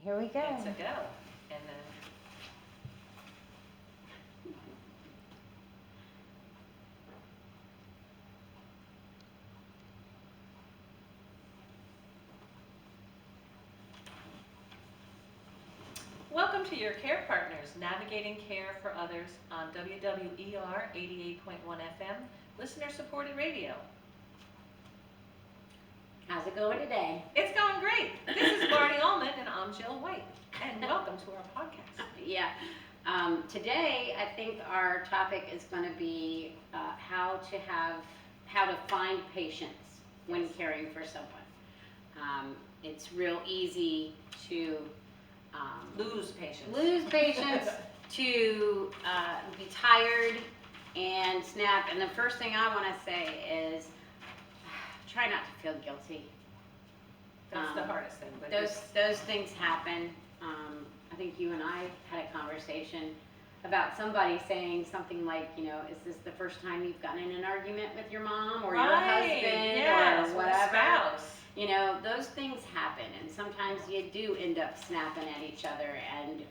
Here we go. It's a go. And then welcome to your Care Partners, navigating care for others on WWER 88.1 FM, listener-supported radio. How's it going today? It's going great. This is Marty Ullman, and I'm Jill White, and welcome to our podcast. Yeah. Today, I think our topic is going to be how to find patience when caring for someone. It's real easy to Lose patience. to be tired and snap. And the first thing I want to say is try not to feel guilty. That's the hardest thing. But Those things happen. I think you and I had a conversation about somebody saying something like, is this the first time you've gotten in an argument with your mom or your husband or whatever? Spouse. Those things happen, and sometimes you do end up snapping at each other, and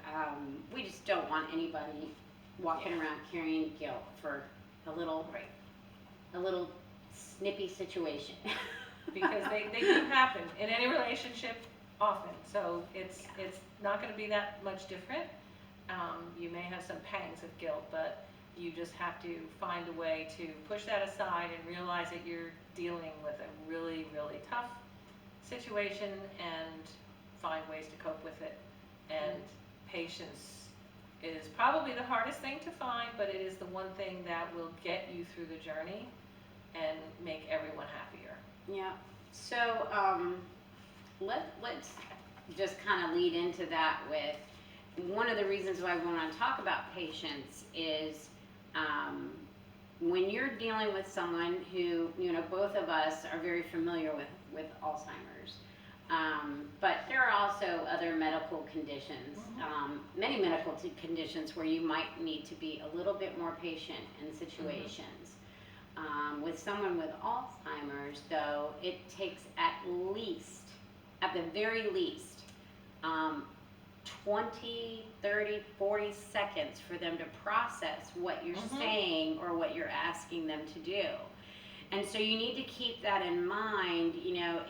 we just don't want anybody walking around carrying guilt for a little snippy situation. Because they do happen in any relationship often, so it's not going to be that much different. You may have some pangs of guilt, but you just have to find a way to push that aside and realize that you're dealing with a really, really tough situation and find ways to cope with it. And patience is probably the hardest thing to find, but it is the one thing that will get you through the journey and make everyone happier. Yeah. So let's just kind of lead into that with one of the reasons why we want to talk about patience is when you're dealing with someone who, both of us are very familiar with Alzheimer's, but there are also other medical conditions, many medical conditions where you might need to be a little bit more patient in situations. With someone with Alzheimer's, though, it takes at the very least, 20, 30, 40 seconds for them to process what you're saying or what you're asking them to do. And so you need to keep that in mind,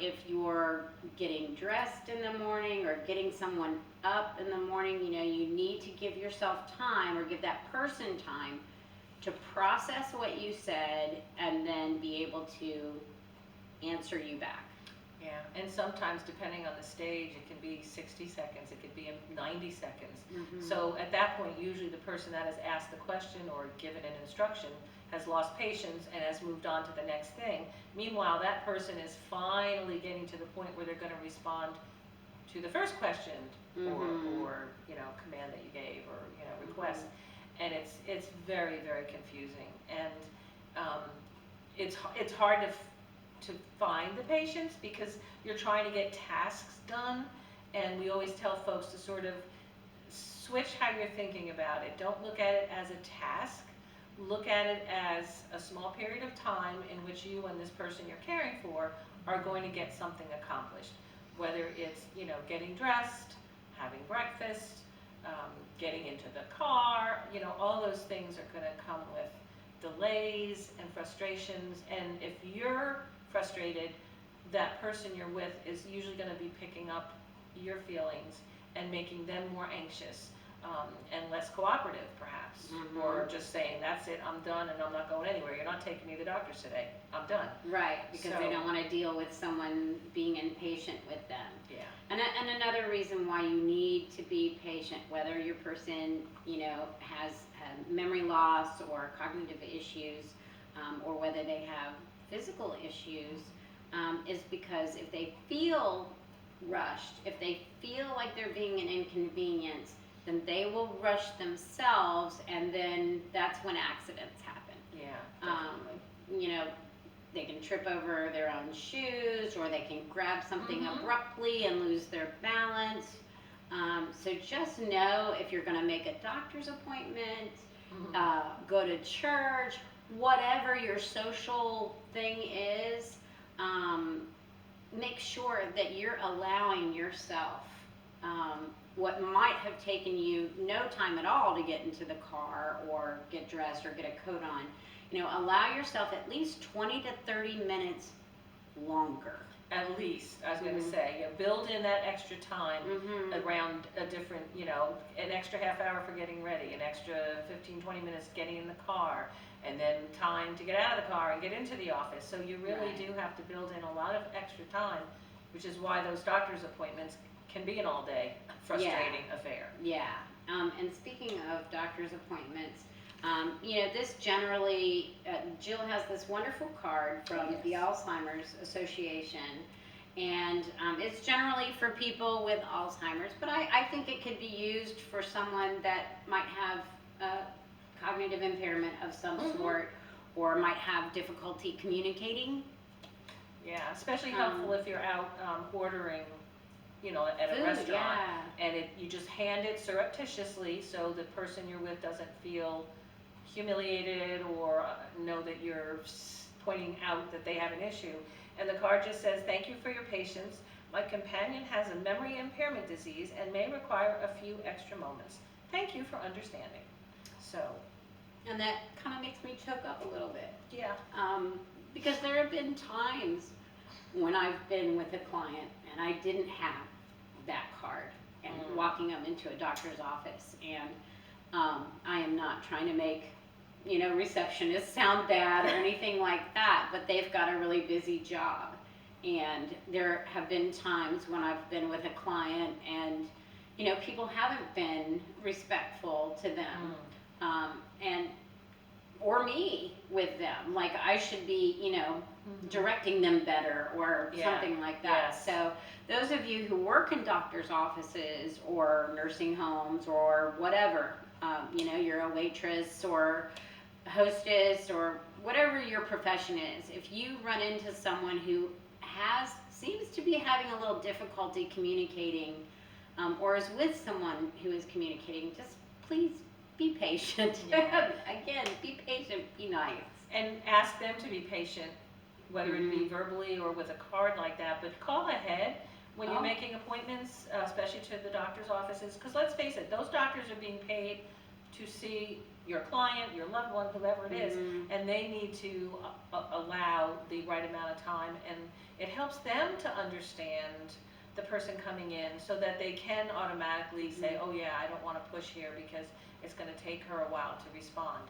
if you're getting dressed in the morning or getting someone up in the morning, you need to give yourself time or give that person time to process what you said and then be able to answer you back. Yeah, and sometimes depending on the stage, it can be 60 seconds, it could be 90 seconds. So at that point, usually the person that has asked the question or given an instruction has lost patience and has moved on to the next thing. Meanwhile, that person is finally getting to the point where they're going to respond to the first question or command that you gave or request. And it's very, very confusing, and it's hard to find the patience because you're trying to get tasks done, and we always tell folks to sort of switch how you're thinking about it. Don't look at it as a task. Look at it as a small period of time in which you and this person you're caring for are going to get something accomplished. Whether it's getting dressed, having breakfast, getting into the car, all those things are going to come with delays and frustrations. And if you're frustrated, that person you're with is usually going to be picking up your feelings and making them more anxious and less cooperative, perhaps, or just saying, that's it, I'm done and I'm not going anywhere. You're not taking me to the doctor's today. I'm done. Right, because they don't want to deal with someone being impatient with them. Yeah. And another reason why you need to be patient, whether your person, has memory loss or cognitive issues, or whether they have physical issues, is because if they feel rushed, if they feel like they're being an inconvenience, then they will rush themselves, and then that's when accidents happen. Yeah, definitely. They can trip over their own shoes, or they can grab something abruptly and lose their balance. So just know if you're going to make a doctor's appointment, go to church, whatever your social thing is, make sure that you're allowing yourself what might have taken you no time at all to get into the car or get dressed or get a coat on, allow yourself at least 20 to 30 minutes longer. At least, I was gonna Mhm. say, build in that extra time Mhm. around a different, an extra half hour for getting ready, an extra 15, 20 minutes getting in the car, and then time to get out of the car and get into the office. So you really Right. do have to build in a lot of extra time, which is why those doctor's appointments can be an all-day frustrating affair. Yeah. And speaking of doctor's appointments, this generally, Jill has this wonderful card from the Yes. Alzheimer's Association, and it's generally for people with Alzheimer's, but I think it could be used for someone that might have a cognitive impairment of some Mhm. sort, or might have difficulty communicating. Yeah, especially helpful if you're out ordering, at a Food, restaurant. yeah. And you just hand it surreptitiously so the person you're with doesn't feel humiliated or know that you're pointing out that they have an issue. And the card just says, "Thank you for your patience. My companion has a memory impairment disease and may require a few extra moments. Thank you for understanding." So, And that kind of makes me choke up a little bit. yeah. Because there have been times when I've been with a client and I didn't have that card and walking them into a doctor's office, and I am not trying to make receptionists sound bad or anything like that, but they've got a really busy job, and there have been times when I've been with a client and people haven't been respectful to them, and or me with them, like I should be directing them better or Yeah. something like that. Yes. So those of you who work in doctor's offices or nursing homes or whatever, you're a waitress or hostess or whatever your profession is, if you run into someone who seems to be having a little difficulty communicating, or is with someone who is communicating, just please be patient. Yeah. Again, be patient, be nice. And ask them to be patient, whether it be verbally or with a card like that, but call ahead when you're Oh. making appointments, especially to the doctor's offices, because let's face it, those doctors are being paid to see your client, your loved one, whoever it is, and they need to allow the right amount of time, and it helps them to understand the person coming in so that they can automatically say, "Oh yeah, I don't want to push here because it's going to take her a while to respond."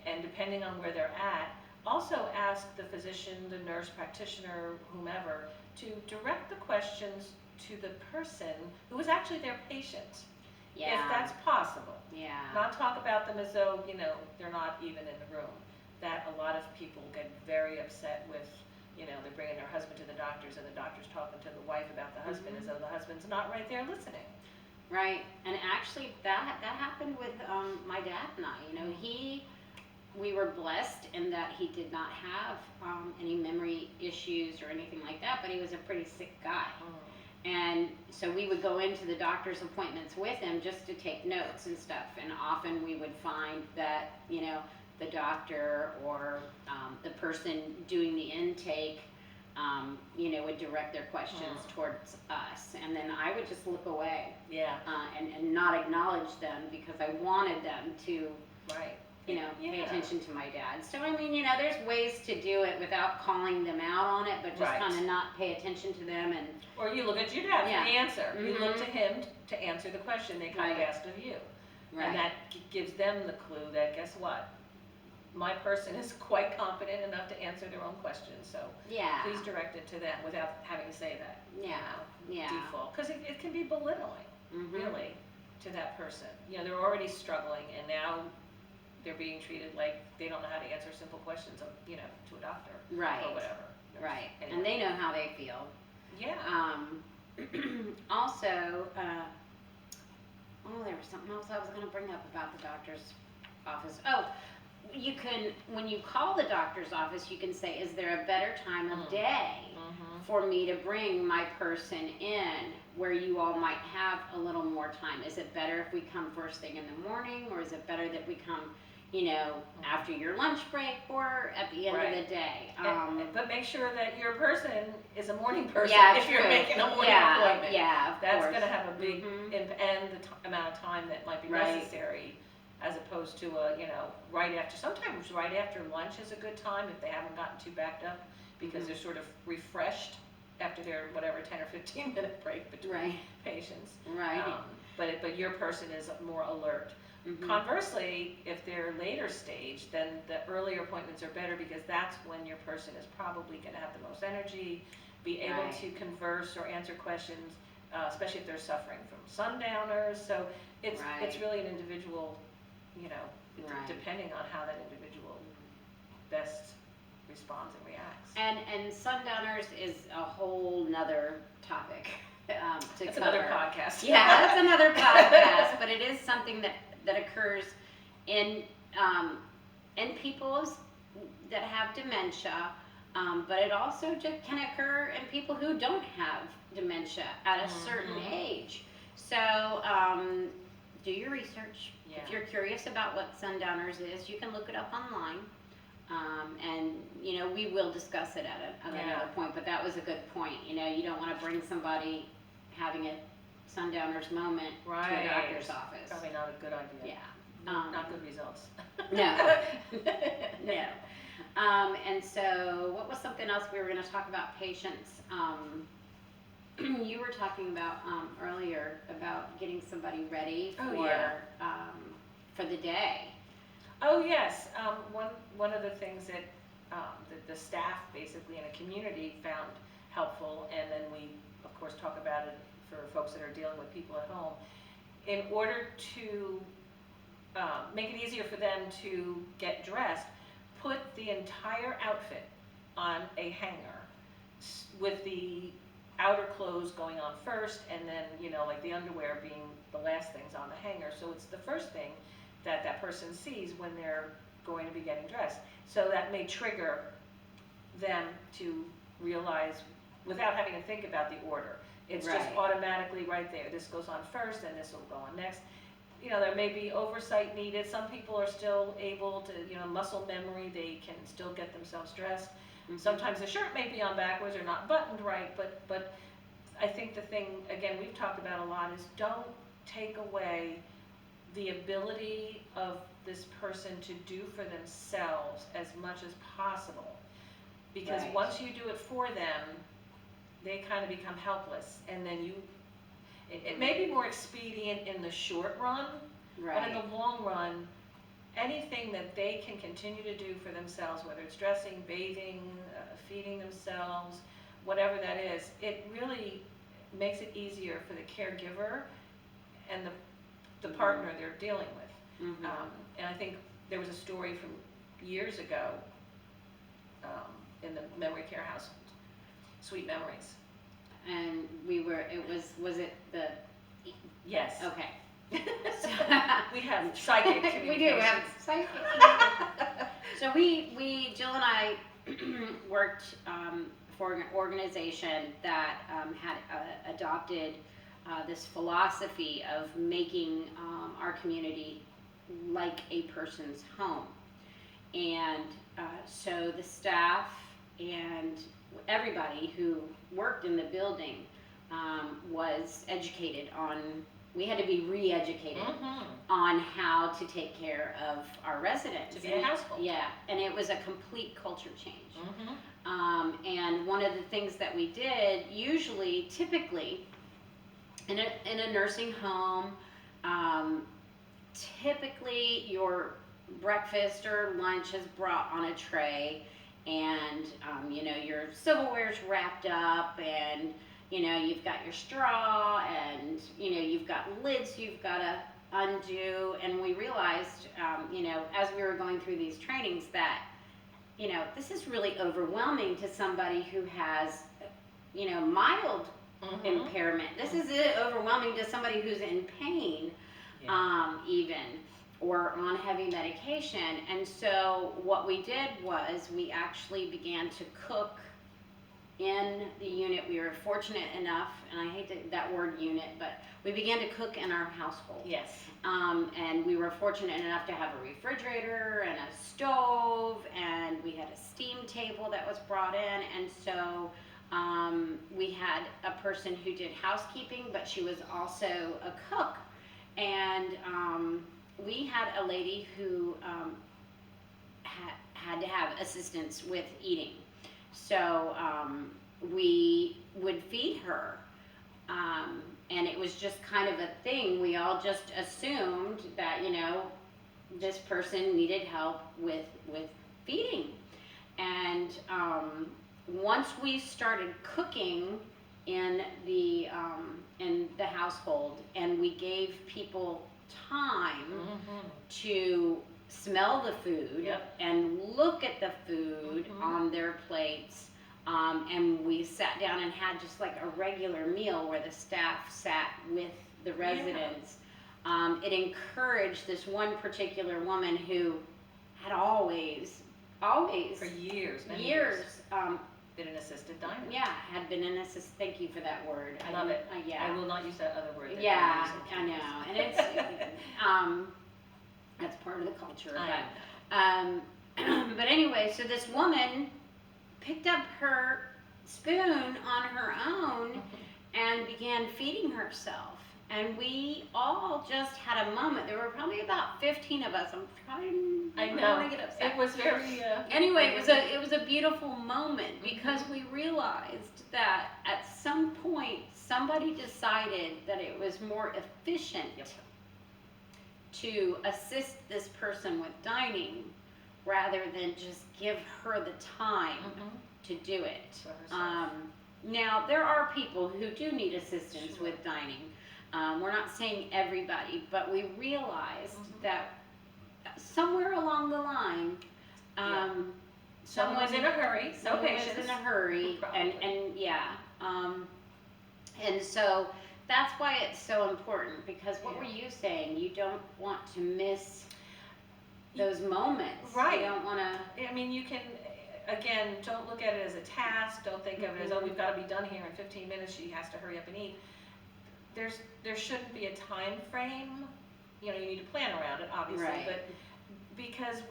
And depending on where they're at, also ask the physician, the nurse practitioner, whomever, to direct the questions to the person who is actually their patient, Yeah. if that's possible. Yeah. Not talk about them as though, they're not even in the room. That a lot of people get very upset with, they're bringing their husband to the doctors and the doctor's talking to the wife about the husband as though the husband's not right there listening. Right, and actually that happened with my dad and I. We were blessed in that he did not have any memory issues or anything like that, but he was a pretty sick guy. And so we would go into the doctor's appointments with him just to take notes and stuff, and often we would find that the doctor or the person doing the intake would direct their questions towards us, and then I would just look away Yeah, and not acknowledge them because I wanted them to right. pay Yeah. attention to my dad. So I mean, there's ways to do it without calling them out on it, but just Right. kind of not pay attention to them. And Or you look at your dad Yeah. for the answer. You look Mhm. to him to answer the question they kind of Right. asked of you. right, And that gives them the clue that, guess what? My person is quite competent enough to answer their own questions, so yeah, please direct it to them without having to say that. yeah, yeah, Default, because it can be belittling, Mhm. really, to that person. They're already struggling, and now they're being treated like they don't know how to answer simple questions, to a doctor right, or whatever. right, Anyway. and they know how they feel. Yeah. Also, there was something else I was going to bring up about the doctor's office. Oh, you can, when you call the doctor's office, you can say, is there a better time of day for me to bring my person in where you all might have a little more time? Is it better if we come first thing in the morning, or is it better that we come, after your lunch break or at the end of Right. the day? But make sure that your person is a morning person Yeah, if you're true. making a morning Yeah, appointment. yeah, of That's course. going to have a big Mhm. impact. and the amount of time that might be Right. necessary, as opposed to a, right after, sometimes right after lunch is a good time if they haven't gotten too backed up, because Mhm. they're sort of refreshed after their, whatever, 10 or 15-minute break between Right. patients. Right. But your person is more alert. Mhm. Conversely, if they're later stage, then the earlier appointments are better, because that's when your person is probably going to have the most energy, be able Right. to converse or answer questions, especially if they're suffering from sundowners. So it's Right. really an individual, Right. depending on how that individual best responds and reacts. And sundowners is a whole nother topic to That's cover. another podcast. Yeah, that's another podcast, but it is something that occurs in people that have dementia, but it also can occur in people who don't have dementia at a certain age. So do your research. Yeah. If you're curious about what sundowners is, you can look it up online. And we will discuss it at another point, but that was a good point. You don't want to bring somebody having a sundowners moment to a doctor's office. Probably not a good idea. Yeah. Not good results. No. No. And so what was something else we were going to talk about? Patients. You were talking about earlier about getting somebody ready for the day. Oh yes, one of the things that the staff basically in a community found helpful, and then we of course talk about it for folks that are dealing with people at home, in order to make it easier for them to get dressed, put the entire outfit on a hanger with the outer clothes going on first, and then like the underwear being the last things on the hanger, so it's the first thing that person sees when they're going to be getting dressed. So that may trigger them to realize, without having to think about the order. It's just automatically right there. This goes on first, and this will go on next. There may be oversight needed. Some people are still able to, muscle memory, they can still get themselves dressed. Mm-hmm. Sometimes the shirt may be on backwards or not buttoned right, but I think the thing, again, we've talked about a lot, is don't take away the ability of this person to do for themselves as much as possible. Because once you do it for them, they kind of become helpless, and then it may be more expedient in the short run, but in the long run, anything that they can continue to do for themselves, whether it's dressing, bathing, feeding themselves, whatever that is, it really makes it easier for the caregiver and the partner they're dealing with. Mm-hmm. And I think there was a story from years ago in the memory care household, Sweet Memories. And was it the... Yes. Okay. We have psychic communication. We do have psychic. So Jill and I worked for an organization that had adopted this philosophy of making our community like a person's home. And so the staff and everybody who worked in the building was educated on, we had to be re-educated on how to take care of our residents. To be a household. Yeah, and it was a complete culture change. And one of the things that we did, typically, in a nursing home, typically your breakfast or lunch is brought on a tray, and your silverware's wrapped up, and you've got your straw, and you've got lids you've got to undo. And we realized as we were going through these trainings that this is really overwhelming to somebody who has mild impairment. This is overwhelming to somebody who's in pain, even, or on heavy medication. And so what we did was we actually began to cook in the unit. We were fortunate enough, and I hate that word unit, but we began to cook in our household. Yes. And we were fortunate enough to have a refrigerator and a stove, and we had a steam table that was brought in. And so We had a person who did housekeeping, but she was also a cook. And we had a lady who had to have assistance with eating. So we would feed her. And it was just kind of a thing. We all just assumed that, this person needed help with feeding. And once we started cooking in the household, and we gave people time to smell the food Yep. and look at the food on their plates, and we sat down and had just like a regular meal where the staff sat with the residents. It encouraged this one particular woman who had always For years, many years, been an assisted diner. yeah, had been an assist. Thank you for that word. I love it. Yeah. I will not use that other word. that Yeah, you're I using. know, and it's that's part of the culture. But anyway, so this woman picked up her spoon on her own and began feeding herself. And we all just had a moment. There were probably about 15 of us. I don't know. want to get upset. It was very. Anyway, it was a beautiful moment because we realized that at some point somebody decided that it was more efficient to assist this person with dining rather than just give her the time to do it. Now, there are people who do need assistance with dining. We're not saying everybody, but we realized that somewhere along the line, someone was in a hurry, no someone patience. was in a hurry, Probably. and so that's why it's so important, because what were you saying? You don't want to miss those moments. Right. You don't want to. I mean, you can, again, don't look at it as a task. Don't think of it as, oh, we've got to be done here in 15 minutes. She has to hurry up and eat. There shouldn't be a time frame. You need to plan around it, obviously. Right. But because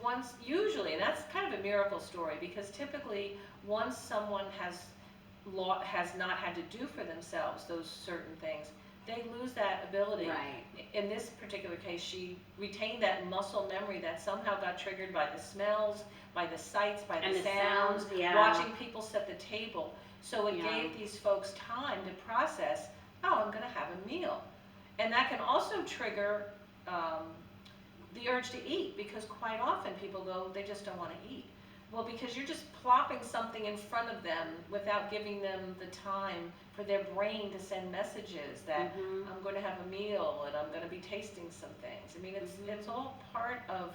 usually, and that's kind of a miracle story, because typically once someone has not had to do for themselves those certain things, they lose that ability. Right. In this particular case, she retained that muscle memory that somehow got triggered by the smells, by the sights, by the sounds, watching people set the table. So it gave these folks time to process, oh, I'm going to have a meal. And that can also trigger the urge to eat, because quite often people go, they just don't want to eat. Well, because you're just plopping something in front of them without giving them the time for their brain to send messages that I'm going to have a meal and I'm going to be tasting some things. I mean, it's all part of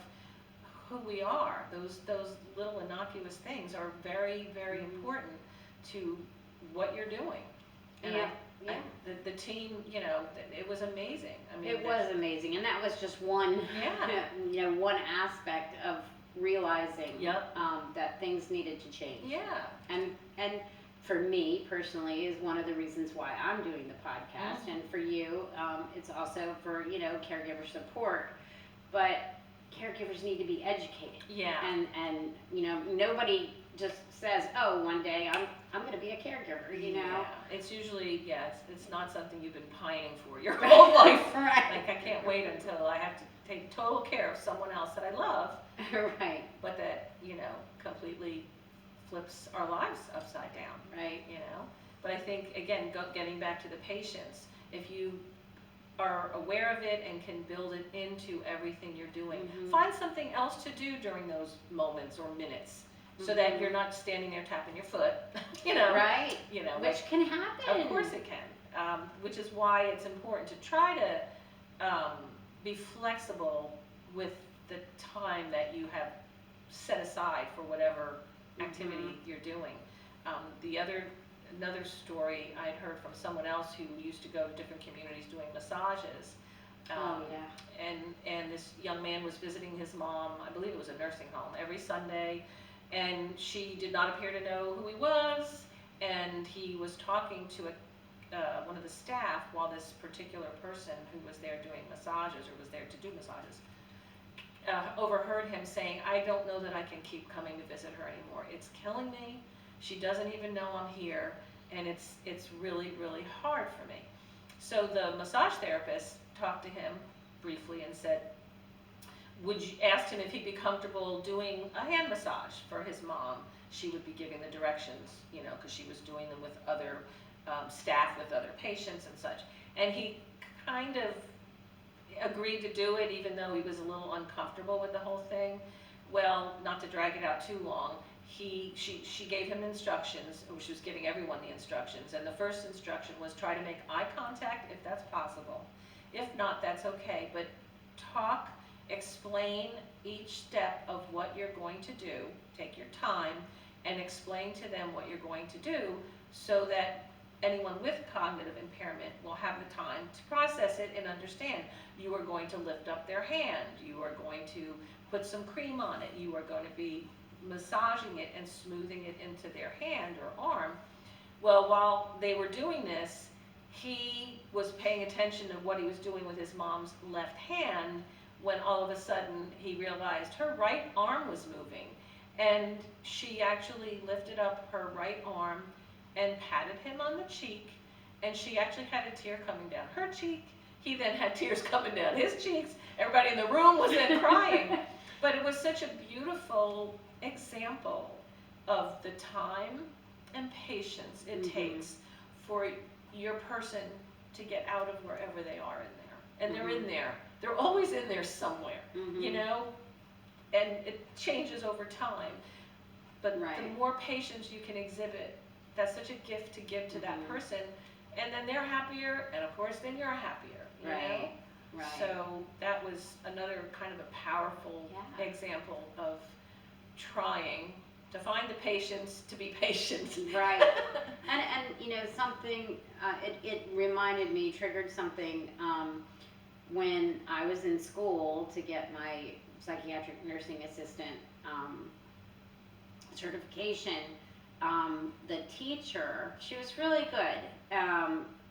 who we are. Those little innocuous things are very, very important to what you're doing. And the team, it was amazing. I mean, It was amazing, and that was just one, one aspect of realizing that things needed to change. Yeah. And for me personally is one of the reasons why I'm doing the podcast, and for you, it's also for caregiver support. But caregivers need to be educated. Yeah. And nobody just says, oh, one day I'm going to be a caregiver. Yeah. It's usually it's not something you've been pining for your whole life. Right. Like, I can't wait until I have to take total care of someone else that I love. Right. But that completely flips our lives upside down. Right. But I think, again, getting back to the patients, if you are aware of it and can build it into everything you're doing, find something else to do during those moments or minutes, so that you're not standing there tapping your foot. Right. Which can happen. Of course it can. Which is why it's important to try to be flexible with the time that you have set aside for whatever activity you're doing. Another story I'd heard from someone else who used to go to different communities doing massages. And this young man was visiting his mom, I believe it was a nursing home, every Sunday, and she did not appear to know who he was, and he was talking to one of the staff while this particular person who was there doing massages, or was there to do massages, overheard him saying, I don't know that I can keep coming to visit her anymore. It's killing me. She doesn't even know I'm here. and it's really, really hard for me. So the massage therapist talked to him briefly and said, asked him if he'd be comfortable doing a hand massage for his mom. She would be giving the directions, you know, because she was doing them with other staff, with other patients and such. And he kind of agreed to do it, even though he was a little uncomfortable with the whole thing. Well, not to drag it out too long, she gave him instructions, or she was giving everyone the instructions, and the first instruction was try to make eye contact if that's possible. If not, that's okay, but talk, explain each step of what you're going to do, take your time, and explain to them what you're going to do so that anyone with cognitive impairment will have the time to process it and understand. You are going to lift up their hand, you are going to put some cream on it, you are going to be massaging it and smoothing it into their hand or arm. Well, while they were doing this, he was paying attention to what he was doing with his mom's left hand, when all of a sudden he realized her right arm was moving, and she actually lifted up her right arm and patted him on the cheek, and she actually had a tear coming down her cheek. He then had tears coming down his cheeks. Everybody in the room was then crying. But it was such a beautiful example of the time and patience it takes for your person to get out of wherever they are in there. And they're in there. They're always in there somewhere, you know? And it changes over time. But the more patience you can exhibit, that's such a gift to give to that person. And then they're happier, and of course then you're happier, you know? Right. So that was another kind of a powerful example of trying to find the patience to be patient. Right. And you know, something, it reminded me, triggered something, when I was in school to get my psychiatric nursing assistant certification, the teacher, she was really good,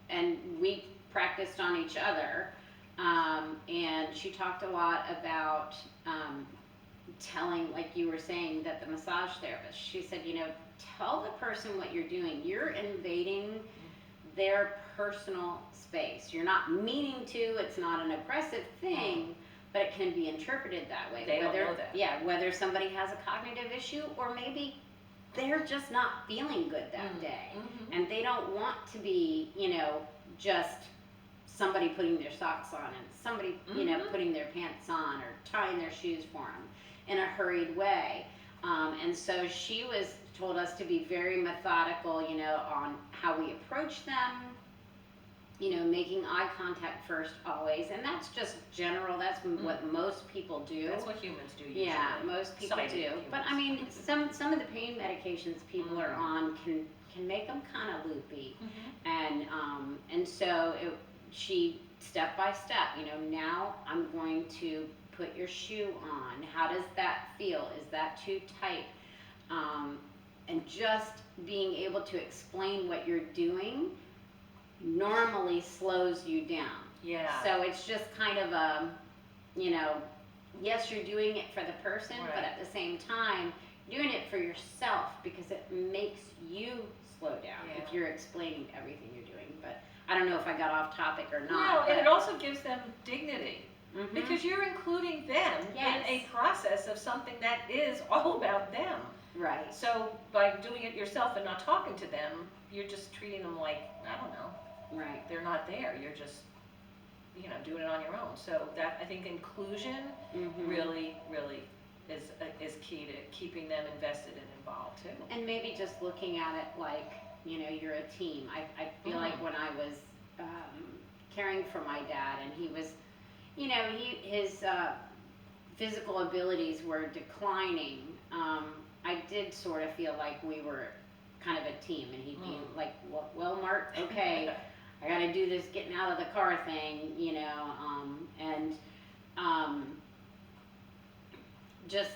and we practiced on each other, and she talked a lot about telling, like you were saying, that the massage therapist, she said, you know, tell the person what you're doing. You're invading their personal space. You're not meaning to, it's not an aggressive thing, but it can be interpreted that way. They don't know that. Yeah, whether somebody has a cognitive issue or maybe they're just not feeling good that day. And they don't want to be, you know, just somebody putting their socks on and somebody, you know, putting their pants on or tying their shoes for them in a hurried way. And so she told us to be very methodical, you know, on how we approach them, you know, making eye contact first always. And that's just general, that's what most people do. That's what humans do usually. Yeah, most people do. Humans. But I mean, some of the pain medications people are on can make them kind of loopy. And so she, step by step, you know, now I'm going to put your shoe on. How does that feel? Is that too tight? And just being able to explain what you're doing normally slows you down. Yeah. So it's just kind of a, you know, yes, you're doing it for the person, but at the same time, doing it for yourself because it makes you slow down if you're explaining everything you're doing. But I don't know if I got off topic or not. No, and it also gives them dignity. Because you're including them in a process of something that is all about them. Right. So by doing it yourself and not talking to them, you're just treating them like, I don't know. Right. They're not there. You're just, you know, doing it on your own. So that, I think inclusion really, really is key to keeping them invested and involved too. And maybe just looking at it like, you know, you're a team. I feel like when I was caring for my dad and he was, you know, his physical abilities were declining, I did sort of feel like we were kind of a team, and he'd be like, well, Mark, okay, I got to do this getting out of the car thing, you know, and just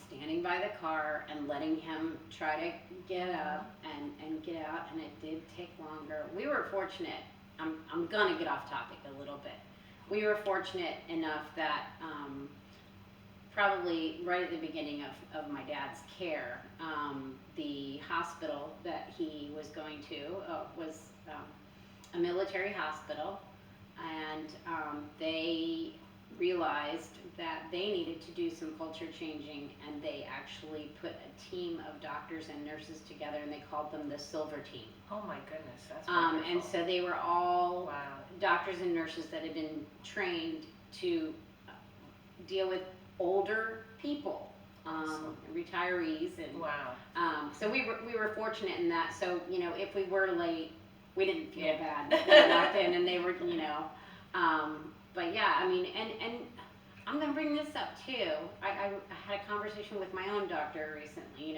standing by the car and letting him try to get up and get out, and it did take longer. We were fortunate. I'm gonna get off topic a little bit. We were fortunate enough that probably right at the beginning of my dad's care. The hospital that he was going to was a military hospital, and they realized that they needed to do some culture changing, and they actually put a team of doctors and nurses together, and they called them the Silver Team. Oh my goodness, that's wonderful. And so they were all Wow. doctors and nurses that had been trained to deal with older people, Awesome. retirees, and Wow. so we were fortunate in that. So if we were late, we didn't feel Yeah. bad. We walked in and they were, but yeah, I mean, and I'm gonna bring this up too. I had a conversation with my own doctor recently.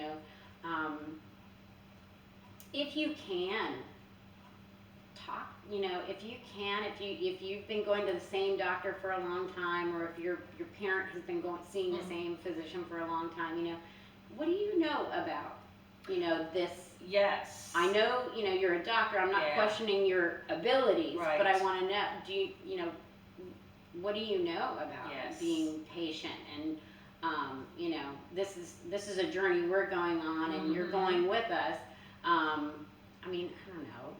If you can talk, if you've been going to the same doctor for a long time, or if your parent has been seeing the same physician for a long time, what do you know about, this? Yes. I know, you're a doctor. I'm not Yeah. questioning your abilities, Right. but I want to know, what do you know about Yes. being patient? And, this is a journey we're going on, and you're going with us. I mean,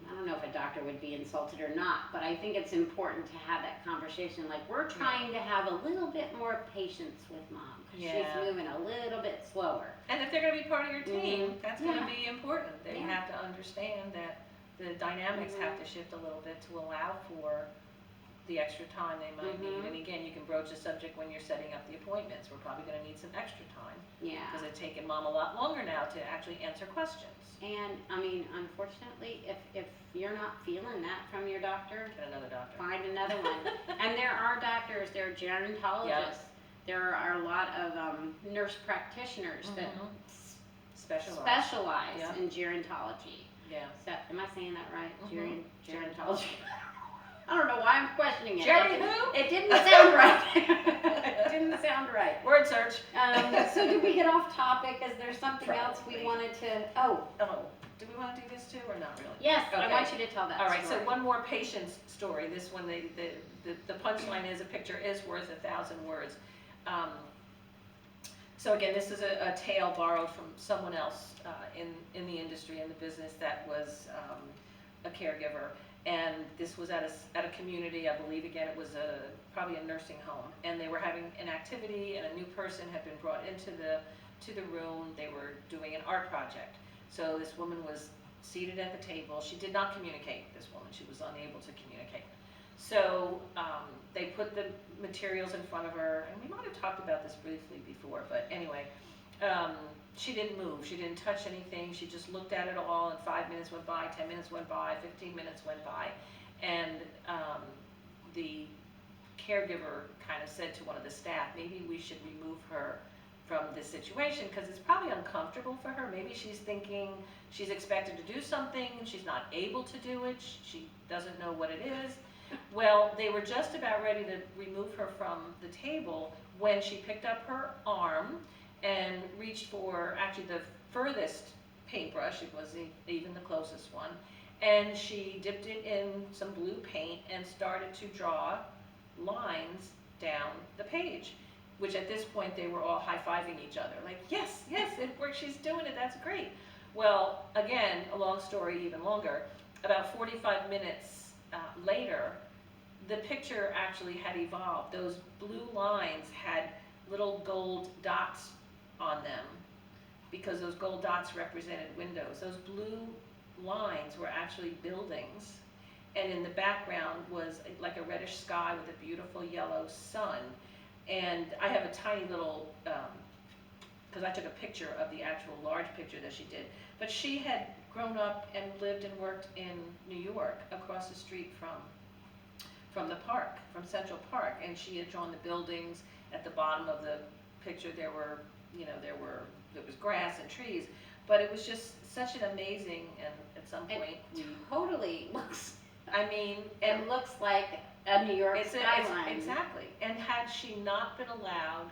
I don't know if a doctor would be insulted or not, but I think it's important to have that conversation. Like, we're trying to have a little bit more patience with mom, because Yeah. she's moving a little bit slower. And if they're going to be part of your team, that's going Yeah. to be important. They Yeah. have to understand that the dynamics have to shift a little bit to allow for the extra time they might need. And again, you can broach the subject when you're setting up the appointments. We're probably going to need some extra time Yeah. because it's taken mom a lot longer now to actually answer questions. And I mean, unfortunately, if you're not feeling that from your doctor, Get another doctor. find another one. And there are doctors, there are gerontologists, there are a lot of nurse practitioners that specialize Yep. in gerontology. Yeah. So, am I saying that right? Mhm. Gerontology. I don't know why I'm questioning it. Jerry who? It didn't sound right. It didn't sound right. Word search. So did we get off topic? Is there something else we Probably. wanted to? Oh, Do we want to do this too or not really? yes. I Okay. want you to tell that. All right, story. so one more patient's story. This one, the punchline is a picture is worth 1,000 words. So again, this is a tale borrowed from someone else in the industry, in the business, that was a caregiver. And this was at a community, I believe, again, it was probably a nursing home. And they were having an activity, and a new person had been brought into the room. They were doing an art project. So this woman was seated at the table. She did not communicate, this woman. She was unable to communicate. So they put the materials in front of her, and we might have talked about this briefly before, but anyway, she didn't move. She didn't touch anything. She just looked at it all, and 5 minutes went by, 10 minutes went by, 15 minutes went by, and the caregiver kind of said to one of the staff, maybe we should remove her from this situation, because it's probably uncomfortable for her. Maybe she's thinking she's expected to do something, she's not able to do it, she doesn't know what it is. Well, they were just about ready to remove her from the table when she picked up her arm and reached for actually the furthest paintbrush. It was even the closest one, and she dipped it in some blue paint and started to draw lines down the page, which at this point they were all high-fiving each other, like, yes, yes, it worked, she's doing it, that's great. Well, again, a long story, even longer, about 45 minutes later, the picture actually had evolved. Those blue lines had little gold dots on them because those gold dots represented windows. Those blue lines were actually buildings, and in the background was like a reddish sky with a beautiful yellow sun. And I have a tiny little, because I took a picture of the actual large picture that she did, but she had grown up and lived and worked in New York, across the street from the park, from Central Park, and she had drawn the buildings. At the bottom of the picture there was grass and trees, but it was just such an amazing, and at some point Totally looks. I mean, It looks like a New York it's skyline. exactly. And had she not been allowed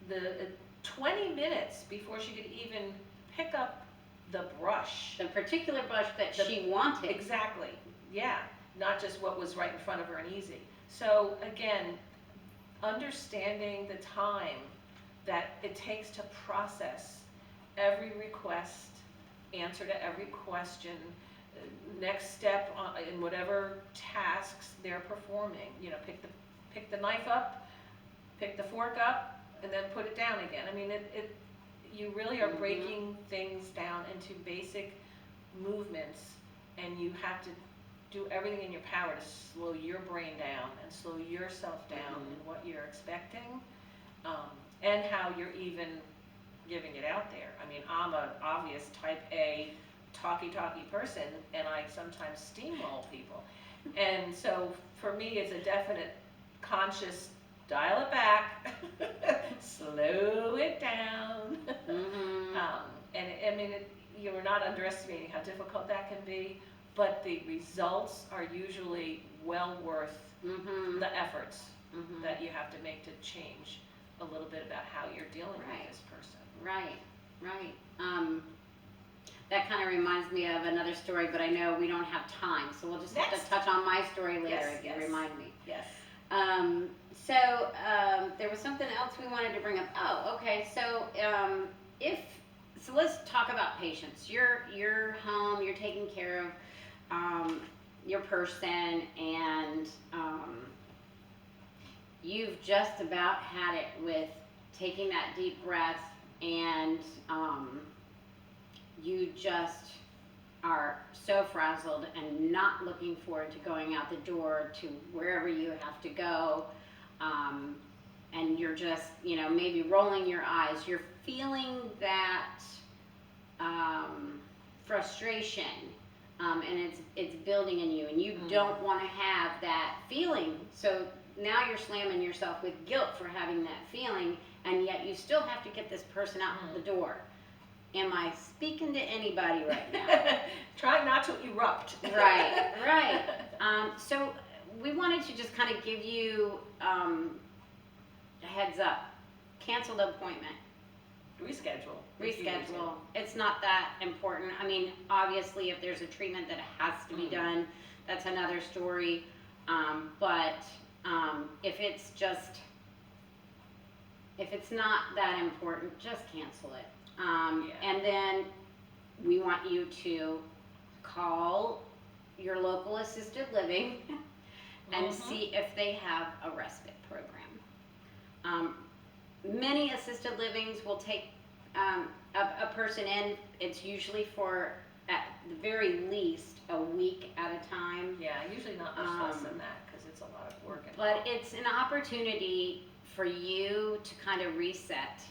the 20 minutes before she could even pick up the brush. The particular brush that she wanted. Exactly, yeah. Not just what was right in front of her and easy. So again, understanding the time that it takes to process every request, answer to every question, next step in whatever tasks they're performing. You know, pick the knife up, pick the fork up, and then put it down again. I mean, you really are breaking things down into basic movements, and you have to do everything in your power to slow your brain down and slow yourself down in what you're expecting, and how you're even giving it out there. I mean, I'm an obvious type A talky person, and I sometimes steamroll people. And so for me, it's a definite conscious dial it back, slow it down. And I mean, you're not underestimating how difficult that can be, but the results are usually well worth the efforts that you have to make to change a little bit about how you're dealing with this person. Right. That kind of reminds me of another story, but I know we don't have time, so we'll just have to touch on my story later if you remind me. Yes. So there was something else we wanted to bring up. Oh, okay. So let's talk about patients. You're home. You're taking care of your person, and you've just about had it with taking that deep breath, and you just are so frazzled and not looking forward to going out the door to wherever you have to go, and you're just, maybe rolling your eyes. You're feeling that frustration, and it's building in you, and you don't want to have that feeling. So now you're slamming yourself with guilt for having that feeling, and yet you still have to get this person out the door. Am I speaking to anybody right now? Try not to erupt. Right. So we wanted to just kind of give you a heads up. Cancel the appointment. Reschedule. It's not that important. I mean, obviously, if there's a treatment that has to be done, that's another story. But if it's not that important, just cancel it. And then we want you to call your local assisted living and see if they have a respite program. Many assisted livings will take a person in. It's usually for, at the very least, a week at a time. Yeah, usually not much less than that, because it's a lot of work. But it's an opportunity for you to kind of reset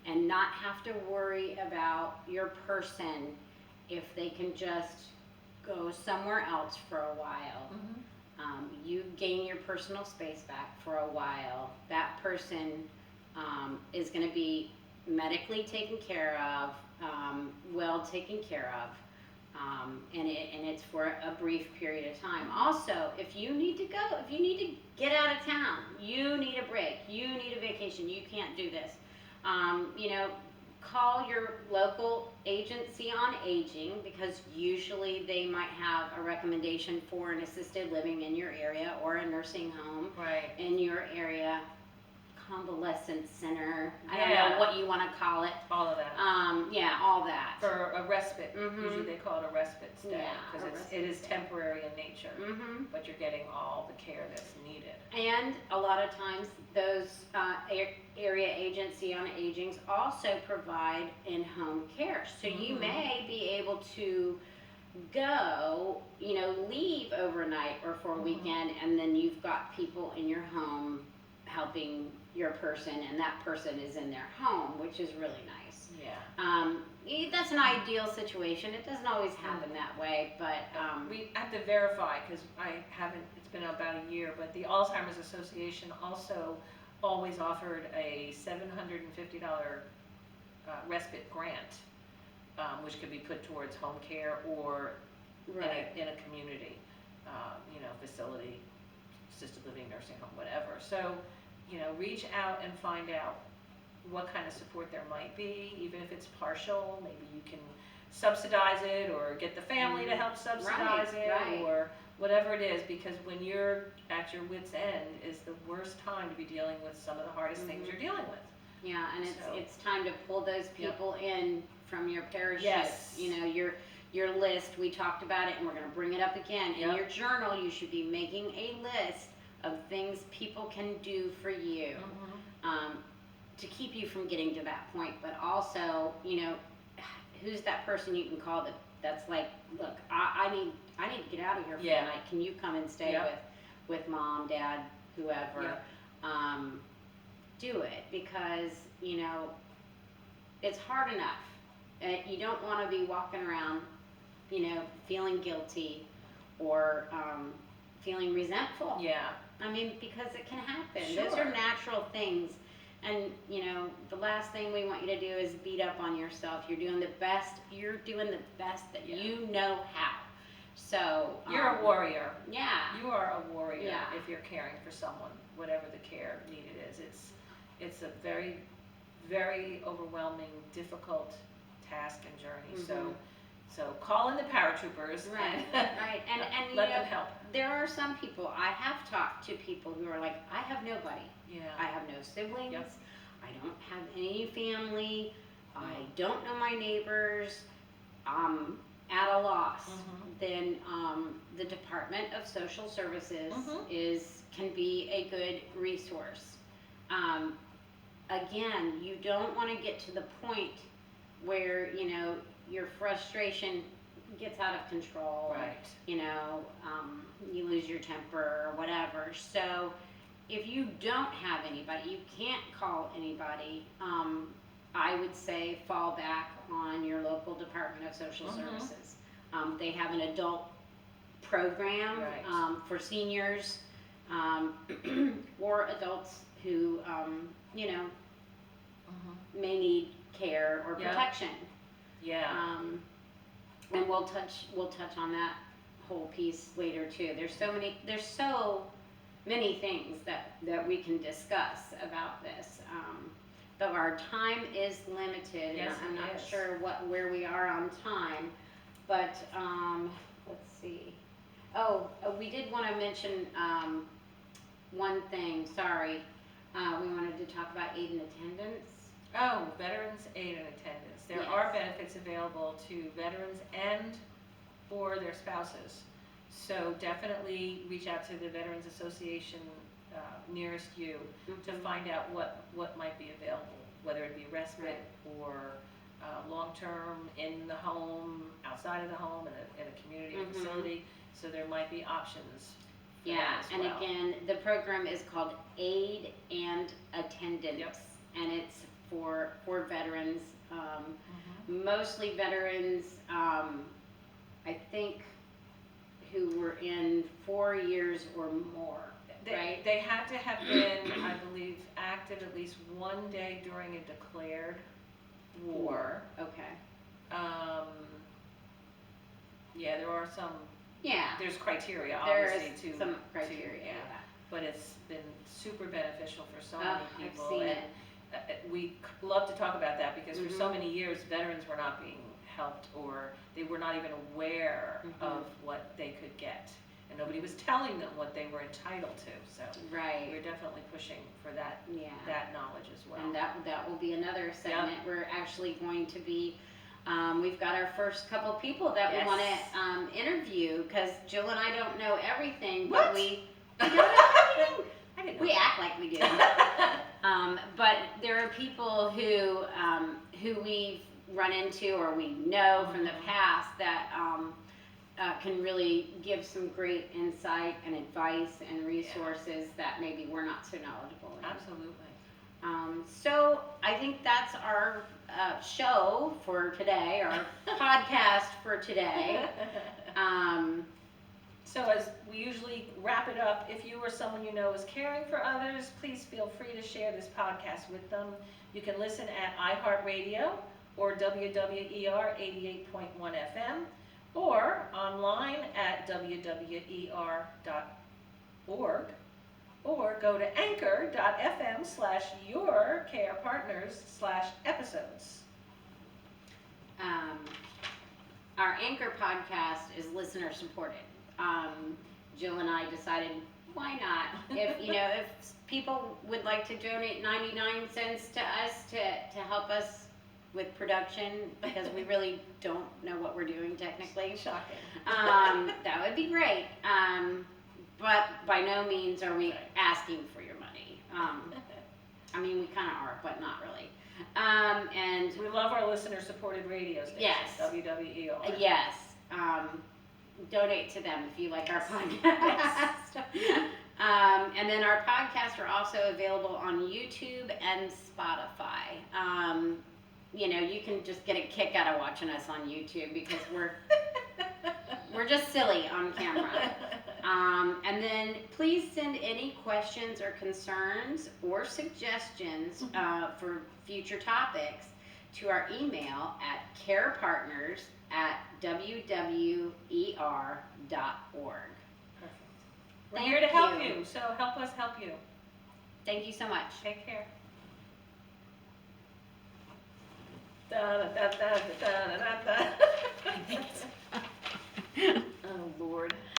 and not have to worry about your person if they can just go somewhere else for a while. You gain your personal space back for a while. That person is going to be medically taken care of, well taken care of, and it's for a brief period of time. Also, if you need to get out of town, you need a break, you need a vacation, you can't do this, call your local agency on aging, because usually they might have a recommendation for an assisted living in your area, or a nursing home in your area, convalescent center. I don't know what you want to call it. All of that. All that. For a respite. Usually they call it a respite stay, because it is temporary in nature, but you're getting all the care that's needed. And a lot of times those area agency on agings also provide in-home care. So you may be able to go, leave overnight or for a weekend, and then you've got people in your home helping your person, and that person is in their home, which is really nice. That's an ideal situation. It doesn't always happen that way, but we have to verify, because it's been about a year, but the Alzheimer's Association also always offered a $750 respite grant, which could be put towards home care or in a community facility, assisted living, nursing home, whatever. So reach out and find out what kind of support there might be, even if it's partial. Maybe you can subsidize it, or get the family to help subsidize it, or whatever it is, because when you're at your wit's end is the worst time to be dealing with some of the hardest things you're dealing with. Yeah, and So- it's time to pull those people in from your parachute. Yes. You know, your list, we talked about it and we're gonna bring it up again. In Yep. your journal, you should be making a list of things people can do for you. To keep you from getting to that point, but also, you know, who's that person you can call that's like, look, I need to get out of here for the Yeah. night. Can you come and stay Yep. with mom, dad, whoever? Yep. Do it, because, you know, it's hard enough. You don't want to be walking around, you know, feeling guilty or feeling resentful. Yeah. I mean, because it can happen. Those Sure. are natural things. And, you know, the last thing we want you to do is beat up on yourself. You're doing the best that Yeah. you know how. So, You're a warrior. yeah. You are a warrior Yeah. if you're caring for someone, whatever the care needed is. It's a very, very overwhelming, difficult task and journey. So call in the paratroopers Right, and right. And you let know, them help. there are some people, I have talked to people who are like, I have nobody. Yeah. I have no siblings. Yep. I don't have any family. I don't know my neighbors. I'm at a loss. Mhm. Then the Department of Social Services Mhm. can be a good resource. Again, you don't want to get to the point where, you know, your frustration gets out of control. Right. You know, you lose your temper or whatever. So if you don't have anybody, you can't call anybody, I would say fall back on your local Department of Social Services. They have an adult program Right. for seniors or adults who, you know, may need care or Yeah. protection. Yeah. And we'll touch on that whole piece later too. There's so many things that we can discuss about this. But our time is limited, Yes, and I'm it not is. sure where we are on time. But let's see. Oh, we did want to mention one thing. Sorry, we wanted to talk about aid and attendance. Oh, veterans aid and attendance. There Yes. are benefits available to veterans and for their spouses. So definitely reach out to the Veterans Association nearest you to find out what might be available, whether it be respite or long-term in the home, outside of the home, in a community or facility. So there might be options for Yeah, that as and well. again, the program is called Aid and Attendance, Yep. and it's for veterans, mostly veterans, I think, who were in 4 years or more, right? They had to have been, I believe, active at least one day during a declared war. Okay. Yeah, there are some, Yeah, there's criteria there obviously is to. some to- criteria, yeah. yeah. But it's been super beneficial for so Oh, many I've people. seen and it. We love to talk about that because for so Mhm. many years, veterans were not being helped or they were not even aware of what they could get. And nobody was telling them what they were entitled to, so Right, we're definitely pushing for that yeah. knowledge as well. And that will be another segment. We're actually going to be, we've got our first couple people that we Yes. want to interview, because Jill and I don't know everything, What? but we don't know everything. I didn't know. We act like we do. But there are people who we've run into or we know from the past that can really give some great insight and advice and resources that maybe we're not so knowledgeable in. Absolutely. So I think that's our show for today, our podcast for today. So as we usually wrap it up, if you or someone you know is caring for others, please feel free to share this podcast with them. You can listen at iHeartRadio or WWER 88.1 FM or online at wwer.org or go to anchor.fm/yourcarepartners/episodes. Our Anchor podcast is listener supported. Jill and I decided Why not? If, if people would like to donate 99 cents to us to help us with production, because we really don't know what we're doing technically, Shocking. that would be great. But by no means are we Right. asking for your money. I mean, we kind of are, but not really. And We love our listener-supported radio station, Yes. WWER. yes, donate to them if you like our podcast. And then our podcasts are also available on YouTube and Spotify. You can just get a kick out of watching us on YouTube because we're just silly on camera. And then please send any questions or concerns or suggestions for future topics to our email at carepartners@wwer.org. Perfect. We're Thank here to help you. you, so help us help you. Thank you so much. Take care. Da, da, da, da, da, da, da, da. Oh, Lord.